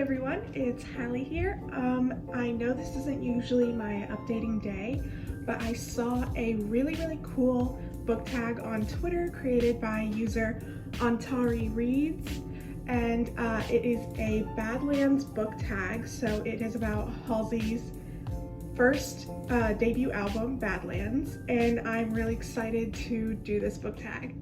everyone, it's Hallie here. I know this isn't usually my updating day, but I saw a really cool book tag on Twitter created by user Ontari Reads, and it is a Badlands book tag, so it is about Halsey's first debut album, Badlands, and I'm really excited to do this book tag.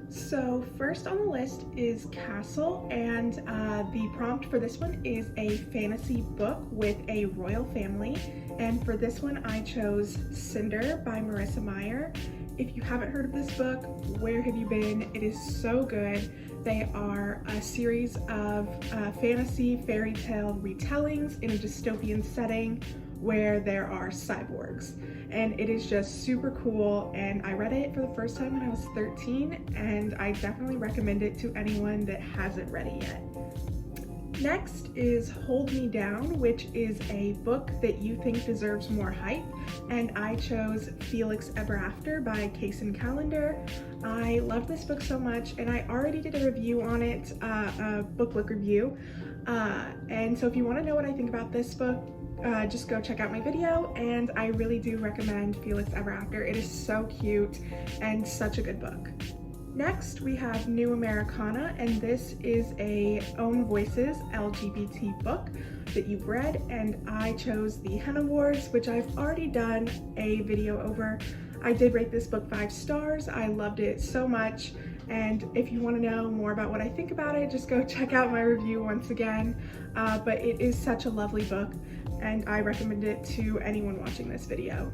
So first on the list is Castle, and the prompt for this one is a fantasy book with a royal family, and for this one I chose Cinder by Marissa Meyer. If you haven't heard of this book, where have you been? It is so good. They are a series of fantasy fairy tale retellings in a dystopian setting where there are cyborgs, and it is just super cool, and I read it for the first time when I was 13, and I definitely recommend it to anyone that hasn't read it yet. Next is Hold Me Down, which is a book that you think deserves more hype, and I chose Felix Ever After by Kaysen Callender. I love this book so much, and I already did a review on it, a book review, and so if you want to know what I think about this book, just go check out my video, and I really do recommend Felix Ever After. It is so cute and such a good book. Next, we have New Americana, and this is a Own Voices LGBT book that you've read, and I chose the Hen Awards, which I've already done a video over. I did rate this book 5 stars. I loved it so much, and if you want to know more about what I think about it, just go check out my review once again, but it is such a lovely book, and I recommend it to anyone watching this video.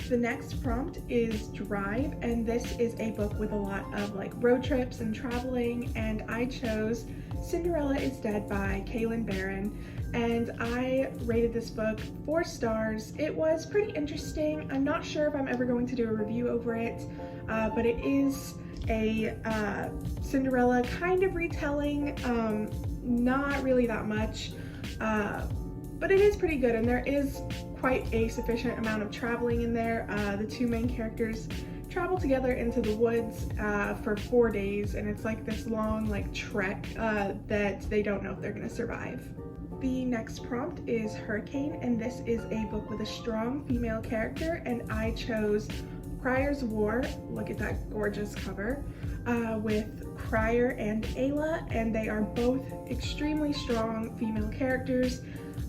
The next prompt is Drive, and this is a book with a lot of like road trips and traveling, and I chose Cinderella is Dead by Kaylin Barron, and I rated this book 4 stars. It was pretty interesting. I'm not sure if I'm ever going to do a review over it, but it is a Cinderella kind of retelling, not really that much, but it is pretty good, and there is quite a sufficient amount of traveling in there. The two main characters travel together into the woods for 4 days, and it's like this long trek that they don't know if they're gonna survive. The next prompt is Hurricane, and this is a book with a strong female character, and I chose Cryer's War. Look at that gorgeous cover, with Cryer and Ayla, and they are both extremely strong female characters.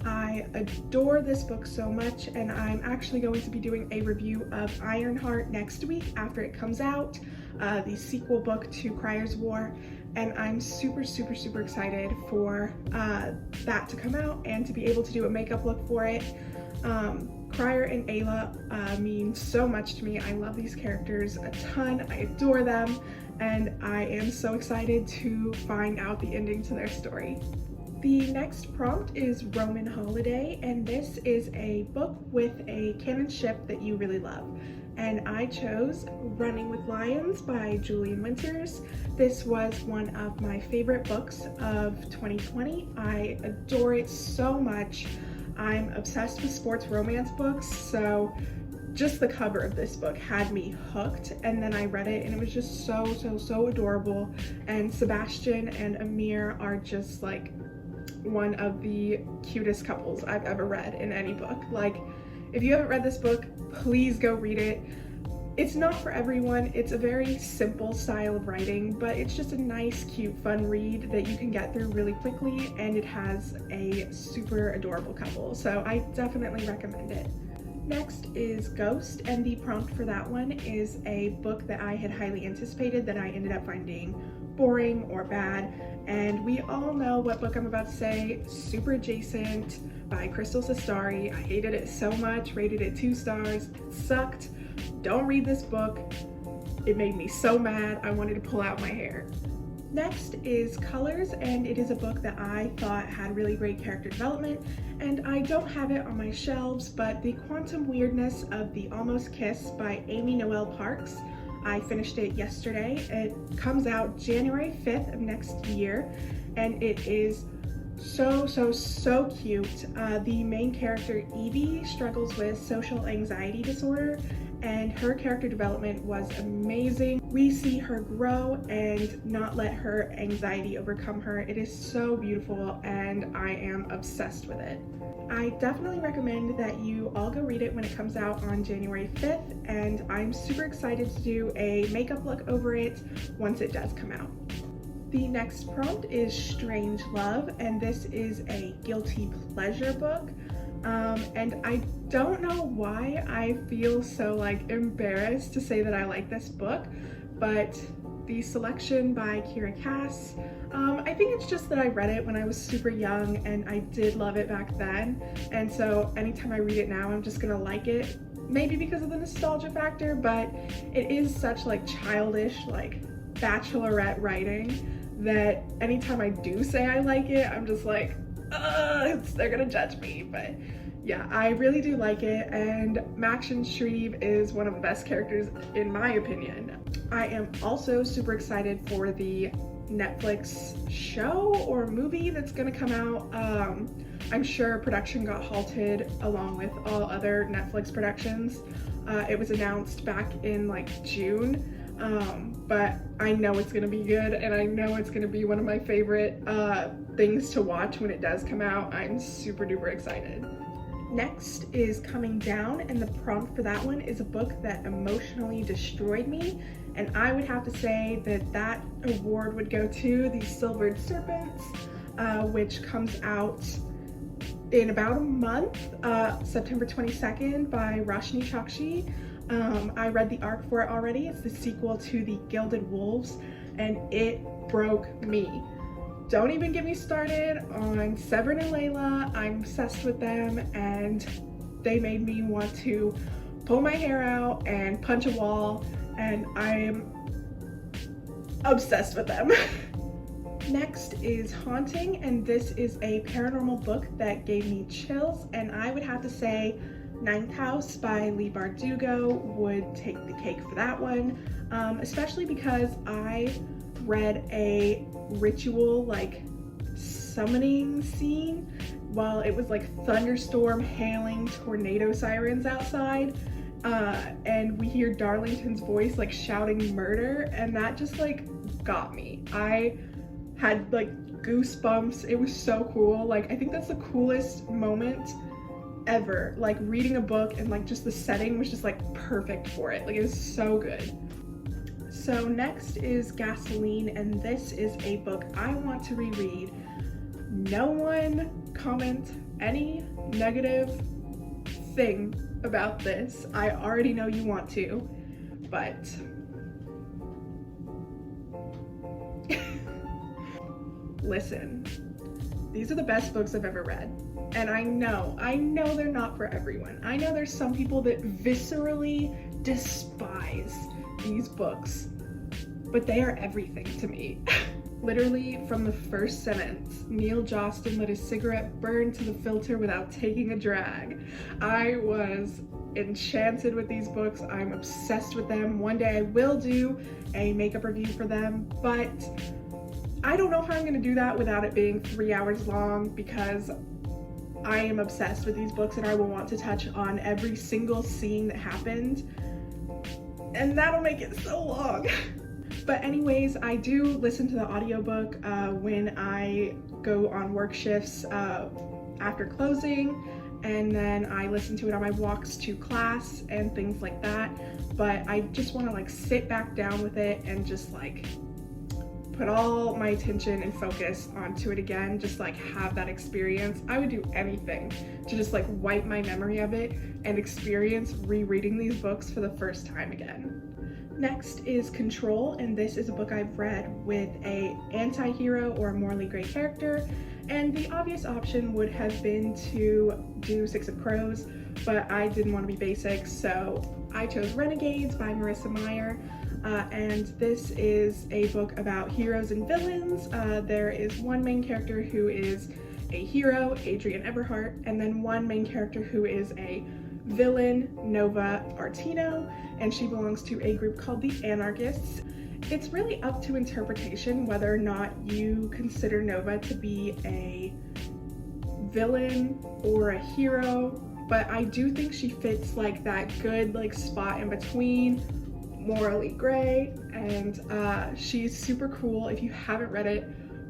I adore this book so much, and I'm actually going to be doing a review of Ironheart next week after it comes out, the sequel book to Cryer's War, and I'm super excited for that to come out and to be able to do a makeup look for it. Cryer and Ayla mean so much to me. I love these characters a ton. I adore them, and I am so excited to find out the ending to their story. The next prompt is Roman Holiday, and this is a book with a canon ship that you really love. And I chose Running with Lions by Julian Winters. This was one of my favorite books of 2020. I adore it so much. I'm obsessed with sports romance books, so just the cover of this book had me hooked, and then I read it and it was just so adorable, and Sebastian and Amir are just like one of the cutest couples I've ever read in any book. Like, if you haven't read this book, please go read it. It's not for everyone. It's a very simple style of writing, but it's just a nice, cute, fun read that you can get through really quickly, and it has a super adorable couple, so I definitely recommend it. Next is Ghost, and the prompt for that one is a book that I had highly anticipated that I ended up finding boring or bad, and we all know what book I'm about to say, Super Adjacent by Crystal Sestari. I hated it so much, rated it 2 stars, it sucked. Don't read this book. It made me so mad, I wanted to pull out my hair. Next is Colors, and it is a book that I thought had really great character development, and I don't have it on my shelves, but The Quantum Weirdness of the Almost Kiss by Amy Noel Parks. I finished it yesterday. It comes out January 5th of next year, and it is so cute. The main character, Evie, struggles with social anxiety disorder, and her character development was amazing. We see her grow and not let her anxiety overcome her. It is so beautiful and I am obsessed with it. I definitely recommend that you all go read it when it comes out on January 5th, and I'm super excited to do a makeup look over it once it does come out. The next prompt is Strange Love, and this is a guilty pleasure book. And I don't know why I feel so embarrassed to say that I like this book, but the selection by Kira Cass, I think it's just that I read it when I was super young and I did love it back then, and so anytime I read it now I'm just gonna like it, maybe because of the nostalgia factor, but it is such childish bachelorette writing that anytime I do say I like it, I'm just like, they're gonna judge me. But yeah, I really do like it, and Machen Shreve is one of the best characters in my opinion. I am also super excited for the Netflix show or movie that's gonna come out. I'm sure production got halted along with all other Netflix productions. It was announced back in June, but I know it's gonna be good, and I know it's gonna be one of my favorite things to watch when it does come out. I'm super duper excited. Next is Coming Down, and the prompt for that one is a book that emotionally destroyed me, and I would have to say that that award would go to The Silvered Serpents, which comes out in about a month, September 22nd by Roshni Chokshi. I read the arc for it already. It's the sequel to The Gilded Wolves, and it broke me. Don't even get me started on Severin and Layla. I'm obsessed with them, and they made me want to pull my hair out and punch a wall, and I'm obsessed with them. Next is Haunting, and this is a paranormal book that gave me chills, and I would have to say Ninth House by Leigh Bardugo would take the cake for that one, especially because I read a ritual summoning scene while it was thunderstorm, hailing, tornado sirens outside, and we hear Darlington's voice shouting murder, and that just got me. I had goosebumps. It was so cool. I think that's the coolest moment ever, reading a book, and just the setting was just perfect for it. It was so good. So next is Gasoline, and this is a book I want to reread. No one comment any negative thing about this. I already know you want to, but listen, these are the best books I've ever read. And I know they're not for everyone. I know there's some people that viscerally despise these books, but they are everything to me. Literally from the first sentence, Neil Jostin let his cigarette burn to the filter without taking a drag. I was enchanted with these books. I'm obsessed with them. One day I will do a makeup review for them, but I don't know how I'm gonna do that without it being 3 hours long, because I am obsessed with these books and I will want to touch on every single scene that happened, and that'll make it so long. But anyways, I do listen to the audiobook when I go on work shifts after closing, and then I listen to it on my walks to class and things like that. But I just want to sit back down with it and just put all my attention and focus onto it again, just have that experience. I would do anything to just wipe my memory of it and experience rereading these books for the first time again. Next is Control, and this is a book I've read with a anti-hero or a morally gray character, and the obvious option would have been to do Six of Crows, but I didn't want to be basic, so I chose Renegades by Marissa Meyer. And this is a book about heroes and villains. There is one main character who is a hero, Adrian Everhart, and then one main character who is a villain, Nova Artino, and she belongs to a group called the Anarchists. It's really up to interpretation whether or not you consider Nova to be a villain or a hero but I do think she fits like that good like spot in between, morally gray, and she's super cool. If you haven't read it,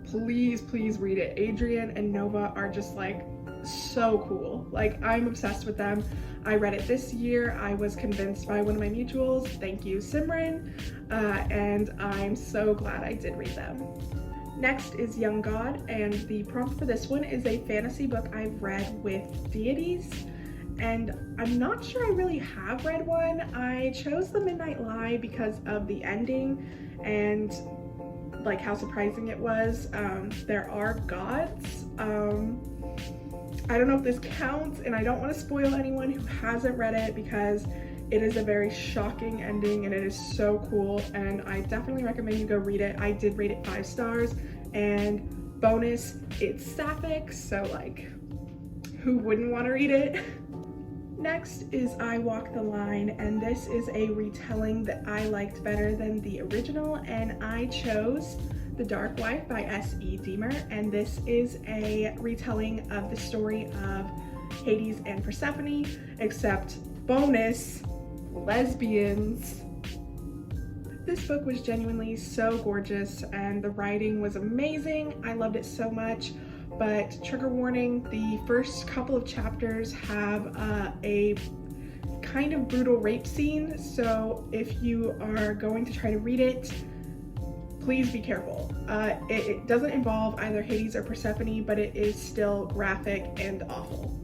please read it. Adrian and Nova are just like so cool. Like, I'm obsessed with them. I read it this year. I was convinced by one of my mutuals, thank you Simran, and I'm so glad I did read them. Next is Young God, and the prompt for this one is a fantasy book I've read with deities, and I'm not sure I really have read one. I chose The Midnight Lie because of the ending and like how surprising it was. There are gods. I don't know if this counts, and I don't want to spoil anyone who hasn't read it because it is a very shocking ending and it is so cool, and I definitely recommend you go read it. I did rate it 5 stars, and bonus, it's sapphic, so like, who wouldn't want to read it? Next is I Walk the Line, and this is a retelling that I liked better than the original, and I chose The Dark Wife by S.E. Deemer, and this is a retelling of the story of Hades and Persephone, except bonus, lesbians. This book was genuinely so gorgeous and the writing was amazing. I loved it so much, but trigger warning, the first couple of chapters have a kind of brutal rape scene, so if you are going to try to read it, please be careful. It doesn't involve either Hades or Persephone, but it is still graphic and awful.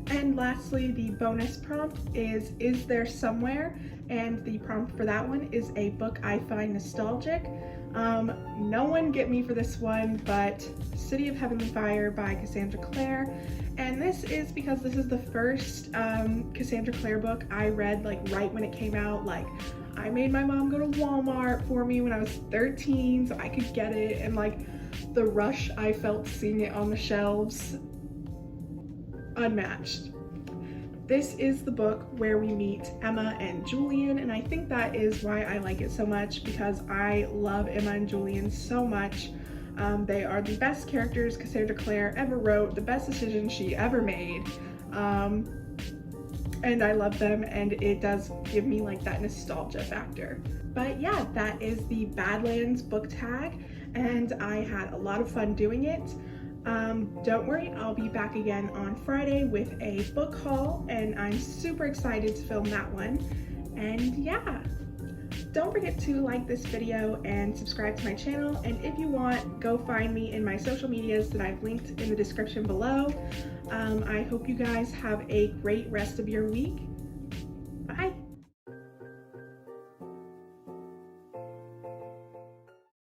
And lastly, the bonus prompt is There Somewhere? And the prompt for that one is a book I find nostalgic. No one get me for this one, but City of Heavenly Fire by Cassandra Clare. And this is because this is the first Cassandra Clare book I read like right when it came out. Like, I made my mom go to Walmart for me when I was 13 so I could get it, and like the rush I felt seeing it on the shelves, unmatched. This is the book where we meet Emma and Julian, and I think that is why I like it so much, because I love Emma and Julian so much. They are the best characters Cassandra Clare ever wrote, the best decision she ever made. And I love them, and it does give me like that nostalgia factor. But yeah, that is the Badlands book tag, and I had a lot of fun doing it. Don't worry, I'll be back again on Friday with a book haul, and I'm super excited to film that one. And yeah, don't forget to like this video and subscribe to my channel, and if you want, go find me in my social medias that I've linked in the description below. I hope you guys have a great rest of your week. Bye!